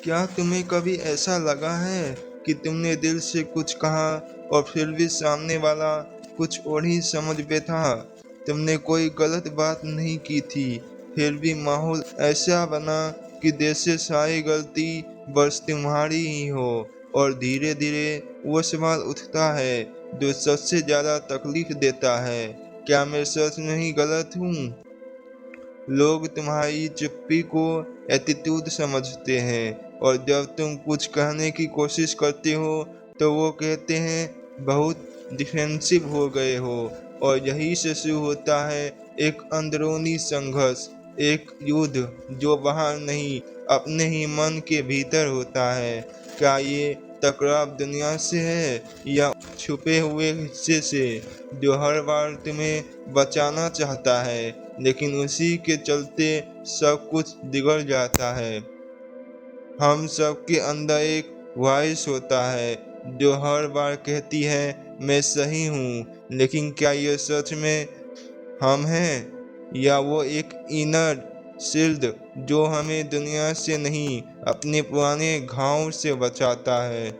क्या तुम्हें कभी ऐसा लगा है कि तुमने दिल से कुछ कहा और फिर भी सामने वाला कुछ और ही समझ बैठा? तुमने कोई गलत बात नहीं की थी, फिर भी माहौल ऐसा बना कि जैसे सारी गलती बस तुम्हारी ही हो। और धीरे धीरे वो सवाल उठता है जो सबसे ज्यादा तकलीफ देता है, क्या मैं सच में ही गलत हूँ? लोग तुम्हारी चुप्पी को एटीट्यूड समझते हैं, और जब तुम कुछ कहने की कोशिश करते हो तो वो कहते हैं बहुत डिफेंसिव हो गए हो। और यही से शुरू होता है एक अंदरूनी संघर्ष, एक युद्ध जो बाहर नहीं, अपने ही मन के भीतर होता है। क्या ये टकराव दुनिया से है या छुपे हुए हिस्से से जो हर बार तुम्हें बचाना चाहता है, लेकिन उसी के चलते सब कुछ बिगड़ जाता है? हम सब के अंदर एक वॉइस होता है जो हर बार कहती है मैं सही हूँ, लेकिन क्या ये सच में हम हैं, या वो एक इनर शील्ड जो हमें दुनिया से नहीं, अपने पुराने घाव से बचाता है?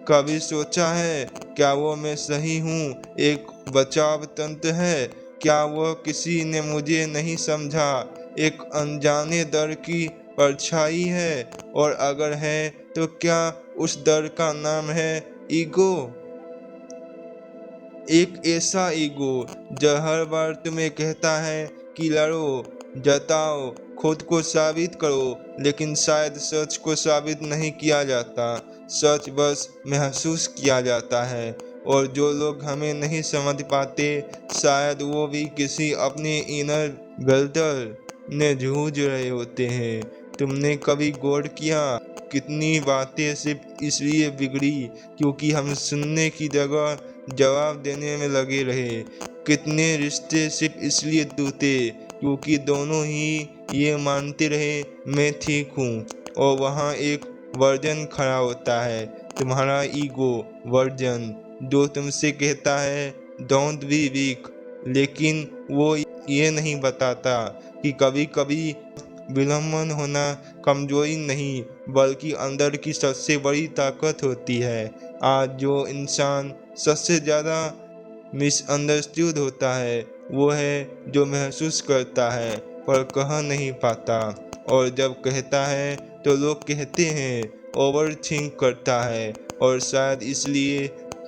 कभी सोचा है क्या वो मैं सही हूँ एक बचाव तंत्र है? क्या वो किसी ने मुझे नहीं समझा, एक अनजाने डर की परछाई है? और अगर है तो क्या उस डर का नाम है ईगो? एक ऐसा ईगो जो हर बार तुम्हें कहता है कि लड़ो, जताओ, खुद को साबित करो, लेकिन शायद सच को साबित नहीं किया जाता, सच बस महसूस किया जाता है। और जो लोग हमें नहीं समझ पाते, शायद वो भी किसी अपने इनर गल्टर ने जूझ रहे होते हैं। तुमने कभी गौर किया कितनी बातें सिर्फ इसलिए बिगड़ी क्योंकि हम सुनने की जगह जवाब देने में लगे रहे? कितने रिश्ते सिर्फ इसलिए टूटे क्योंकि दोनों ही ये मानते रहे मैं ठीक हूँ, और वहाँ एक वर्जन खड़ा होता है, तुम्हारा ईगो वर्जन, जो तुमसे कहता है डोंट बी वीक, लेकिन वो ये नहीं बताता कि कभी कभी विलंबन होना कमजोरी नहीं, बल्कि अंदर की सबसे बड़ी ताकत होती है। आज जो इंसान सबसे ज़्यादा मिसअंडरस्टूड होता है वो है जो महसूस करता है पर कह नहीं पाता, और जब कहता है तो लोग कहते हैं ओवर थिंक करता है, और शायद इसलिए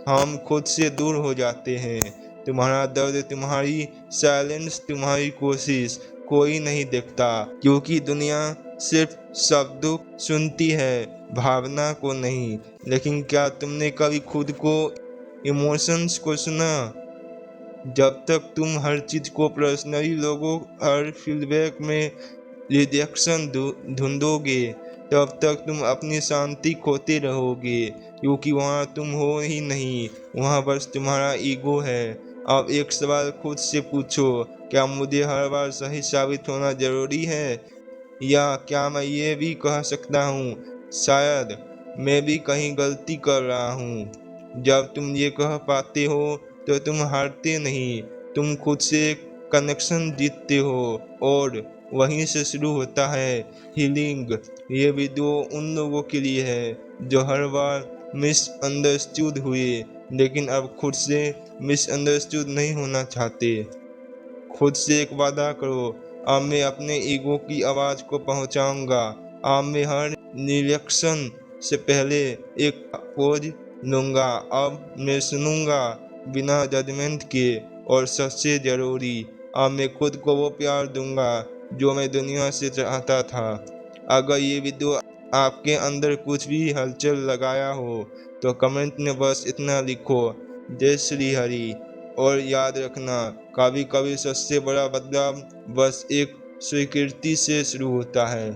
हम खुद से दूर हो जाते हैं। तुम्हारा दर्द, तुम्हारी साइलेंस, तुम्हारी कोशिश कोई नहीं देखता, क्योंकि दुनिया सिर्फ शब्दों सुनती है, भावना को नहीं। लेकिन क्या तुमने कभी खुद को इमोशंस को सुना? जब तक तुम हर चीज को पर्सनली लोगों हर फीडबैक में रिजेक्शन ढूंढोगे, तब तक तुम अपनी शांति खोते रहोगे, क्योंकि वहाँ तुम हो ही नहीं, वहाँ बस तुम्हारा ईगो है। अब एक सवाल खुद से पूछो, क्या मुझे हर बार सही साबित होना जरूरी है? या क्या मैं ये भी कह सकता हूँ शायद मैं भी कहीं गलती कर रहा हूँ? जब तुम ये कह पाते हो तो तुम हारते नहीं, तुम खुद से कनेक्शन जीतते हो, और वहीं से शुरू होता है हीलिंग। ये वीडियो उन लोगों के लिए है जो हर बार मिसअंडरस्टूड हुए, लेकिन अब खुद से मिसअंडरस्टूड नहीं होना चाहते। खुद से एक वादा करो, अब मैं अपने ईगो की आवाज़ को पहुंचाऊंगा। अब मैं हर निरीक्षण से पहले एक पॉज लूंगा। अब मैं सुनूंगा बिना जजमेंट के, और सबसे ज़रूरी, अब मैं खुद को वो प्यार दूंगा जो मैं दुनिया से चाहता था। अगर ये वीडियो आपके अंदर कुछ भी हलचल लगाया हो तो कमेंट में बस इतना लिखो, जय श्री हरि। और याद रखना, कभी कभी सबसे बड़ा बदलाव बस एक स्वीकृति से शुरू होता है।